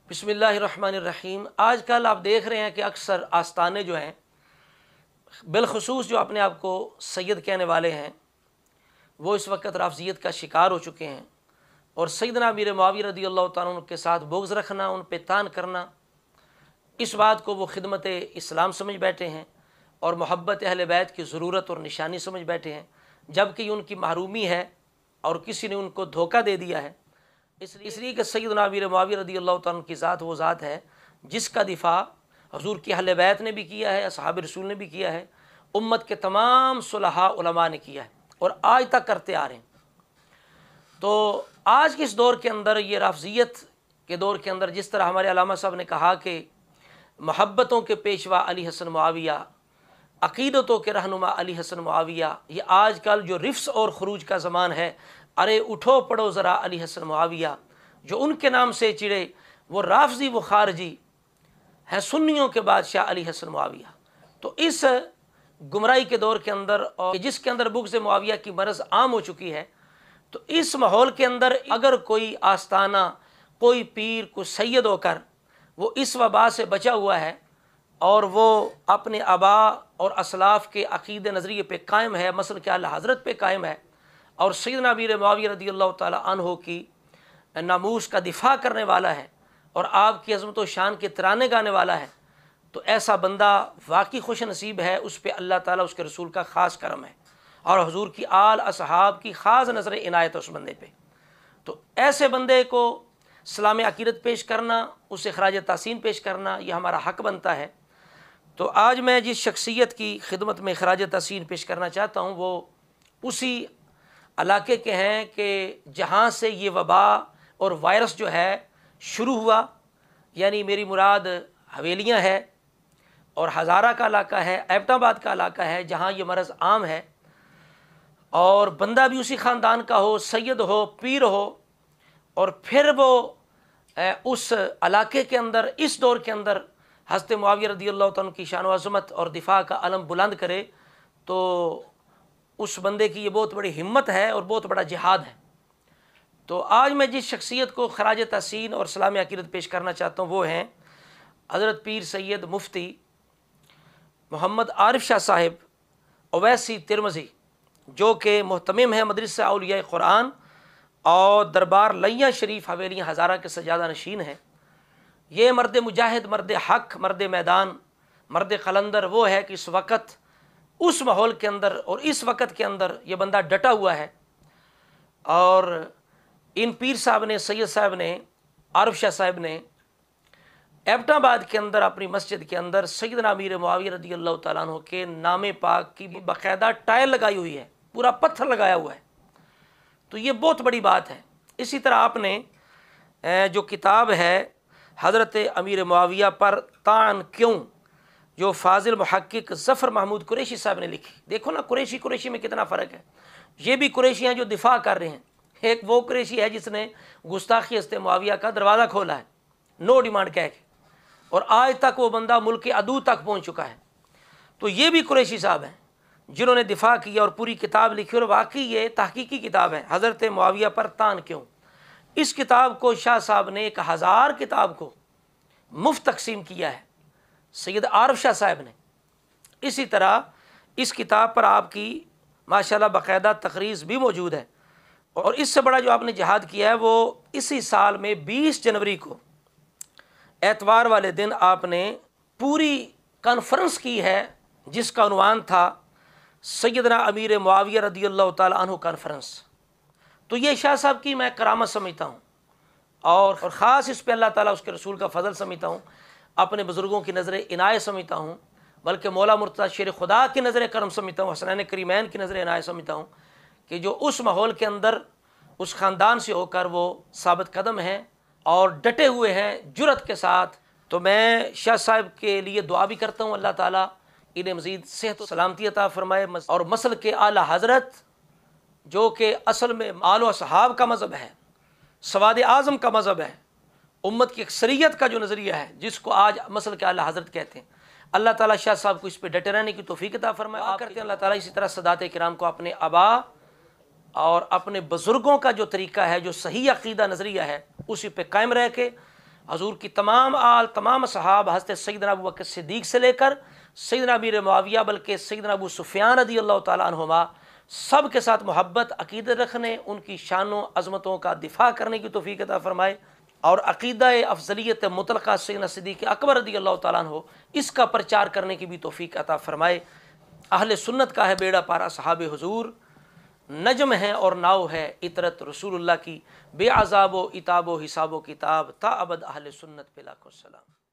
बिस्मिल्लाहिर्रहमानिर्रहीम। आज कल आप देख रहे हैं कि अक्सर आस्ताने जो हैं, बिलखुसूस जो अपने आप को सैयद कहने वाले हैं, वो इस वक्त राफ़ज़ियत का शिकार हो चुके हैं। और सैयदना अमीर मुआविया रज़ियल्लाहु ताला अन्हु के साथ बुग़्ज़ रखना, उन पे तान करना, इस बात को वो खिदमत इस्लाम समझ बैठे हैं और मोहब्बत अहले बैत की ज़रूरत और निशानी समझ बैठे हैं, जबकि उनकी महरूमी है और किसी ने उनको धोखा दे दिया है। इसलिए कि सैयदना अमीर मुआविया रज़ियल्लाहु ताला अन्हु की ज़ात वो ज़ात है जिसका दिफ़ा हुज़ूर की अहले बैत ने भी किया है, असहाब रसूल ने भी किया है, उम्मत के तमाम सुलहा उलमा ने किया है और आज तक करते आ रहे हैं। तो आज के इस दौर के अंदर, ये राफ़ज़ियत के दौर के अंदर, जिस तरह हमारे अल्लामा साहब ने कहा कि मोहब्बतों के पेशवा अली हसन मुआविया, अक़ीदतों के रहनुमा अली हसन मुआविया, ये आज कल जो रिफ्स और खरूज का ज़मान है, अरे उठो पढ़ो ज़रा अली हसन मुआविया, जो उनके नाम से चिड़े वो राफ़ज़ी वो खारजी हैं, सुन्नियों के बादशाह अली हसन मुआविया। तो इस गुमराही के दौर के अंदर, और जिसके अंदर बुग़्ज़ मुआविया की मरज़ आम हो चुकी है, तो इस माहौल के अंदर अगर कोई आस्ताना, कोई पीर, कोई सैयद होकर वो इस वबा से बचा हुआ है और वो अपने आबा और असलाफ़ के अक़ीदे नज़रिए पे कायम है, मसल के आला हज़रत पे कायम है और सैयदना अमीर मुआविया रज़ियल्लाहु ताला अन्हु की नामूस का दिफ़ा करने वाला है और आपकी अज़मत व शान के तराने गाने वाला है, तो ऐसा बंदा वाकई खुश नसीब है। उस पर अल्लाह ताला, उसके रसूल का ख़ास करम है और हुज़ूर की आल असहाब की ख़ास नज़र इनायत उस बंदे पे। तो ऐसे बंदे को सलाम अक़ीदत पेश करना, उसे ख़राज तहसीन पेश करना, ये हमारा हक़ बनता है। तो आज मैं जिस शख्सियत की खिदमत में ख़राज तहसीन पेश करना चाहता हूँ, वो उसी इलाके के हैं कि जहाँ से ये वबा और वायरस जो है शुरू हुआ, यानी मेरी मुराद हवेलियाँ है और हज़ारा का इलाका है, एबटाबाद का इलाका है, जहाँ ये मरज़ आम है और बंदा भी उसी ख़ानदान का हो, सैयद हो, पीर हो, और फिर वो उस इलाके के अंदर, इस दौर के अंदर हज़रत मुआविया रज़ियल्लाहु ताला की शान व अज़मत और दिफ़ा का अलम बुलंद करे, तो उस बंदे की ये बहुत बड़ी हिम्मत है और बहुत बड़ा जिहाद है। तो आज मैं जिस शख्सियत को ख़राज तहसीन और सलाम अक़ीदत पेश करना चाहता हूँ, वो हैं हज़रत पीर सैयद मुफ्ती मोहम्मद आरिफ शाह साहिब ओवैसी तिरमज़ी, जो कि मुहतमिम है मदरसा औलिया क़ुरान और दरबार लैया शरीफ हवेलियाँ हज़ारा के सजादा नशीन हैं। ये मर्द मुजाहिद, मर्द हक़, मर्द मैदान, मर्द क़लंदर वो है कि इस वक्त उस माहौल के अंदर और इस वक्त के अंदर ये बंदा डटा हुआ है। और इन पीर साहब ने, सैयद साहब ने, आरिफ शाह साहब ने एबटाबाद के अंदर अपनी मस्जिद के अंदर सैयदना अमीर मुआविया रज़ियल्लाहु ताला अन्हु के नामे पाक की बाकायदा टाइल लगाई हुई है, पूरा पत्थर लगाया हुआ है। तो ये बहुत बड़ी बात है। इसी तरह आपने जो किताब है हज़रत अमीर मुआविया पर तान क्यों, जो फाजिल मुहक्किक ज़फ़र महमूद कुरैशी साहब ने लिखी, देखो ना कुरैशी में कितना फ़र्क है। ये भी कुरैशी हैं जो दिफ़ा कर रहे हैं, एक वो कुरैशी है जिसने गुस्ताखी हज़रत मुआविया का दरवाज़ा खोला है, नो डिमांड कह के, और आज तक वो बंदा मुल्क के अदू तक पहुँच चुका है। तो ये भी कुरैशी साहब हैं जिन्होंने दिफ़ा किया और पूरी किताब लिखी, और वाकई ये तहकीकी किताब है हज़रत मुआविया पर तान क्यों। इस किताब को शाह साहब ने 1000 किताब को मुफ्त तकसीम किया है, सैयद आरिफ शाह साहब ने। इसी तरह इस किताब पर आपकी माशाल्लाह बाकायदा तकरीज़ भी मौजूद है। और इससे बड़ा जो आपने जिहाद किया है, वो इसी साल में 20 जनवरी को एतवार वाले दिन आपने पूरी कॉन्फ्रेंस की है, जिसका उन्वान था सैयदना अमीर मुआविया रज़ियल्लाहु ताला अन्हु कॉन्फ्रेंस। तो ये शाह साहब की मैं करामत समझता हूँ और ख़ास इस पर अल्लाह ताला उसके रसूल का फ़ज़ल समझता हूँ, अपने बुज़ुर्गों की नज़र इनायत समझता हूँ, बल्कि मौला मुर्तज़ा शेर खुदा की नज़र करम समझता हूँ, हसनैन करीमैन की नज़र इनायत समझता हूँ कि जो उस माहौल के अंदर उस ख़ानदान से होकर वो साबित कदम हैं और डटे हुए हैं जुरत के साथ। तो मैं शाह साहब के लिए दुआ भी करता हूँ, अल्लाह ताला इन्हें मज़ीद सेहत व सलामती अता फ़रमाए। और मसल के आला हज़रत, जो कि असल में आलो असहाब का मज़हब है, सवाद आज़म का मज़हब है, उम्मत की अक्सरियत का जो नज़रिया है, जिसको आज मसल के आला हज़रत कहते हैं, अल्लाह ताला शाह साहब को इस पर डटे रहने की तौफ़ीक़ अता फ़रमाए। करते हैं अल्लाह ताला इसी तरह सदात किराम को अपने आबा और अपने बुज़ुर्गों का जो तरीक़ा है, जो सही अक़ीदा नज़रिया है, उसी पे कायम रह के حضور کی تمام آل، تمام صحاب، حضرت سیدنا ابو بکر صدیق سے لے کر سیدنا امیر معاویہ، بلکہ سیدنا ابو سفیان رضی اللہ تعالیٰ عنہما، سب کے ساتھ محبت، عقیدت رکھنے، ان کی شان و عظمتوں کا دفاع کرنے کی توفیق عطا فرمائے، اور عقیدہ افضلیت مطلقہ سیدنا صدیق اکبر رضی اللہ تعالیٰ عنہ، اس کا پرچار کرنے کی بھی توفیق عطا فرمائے۔ اہل سنت کا ہے بیڑا پار اصحاب حضور، نجم ہے اور ناؤ ہے اطرت رسول اللہ کی، بے عذاب و عتاب و حساب و کتاب، تا ابد اہل سنت پہ لاکھوں سلام۔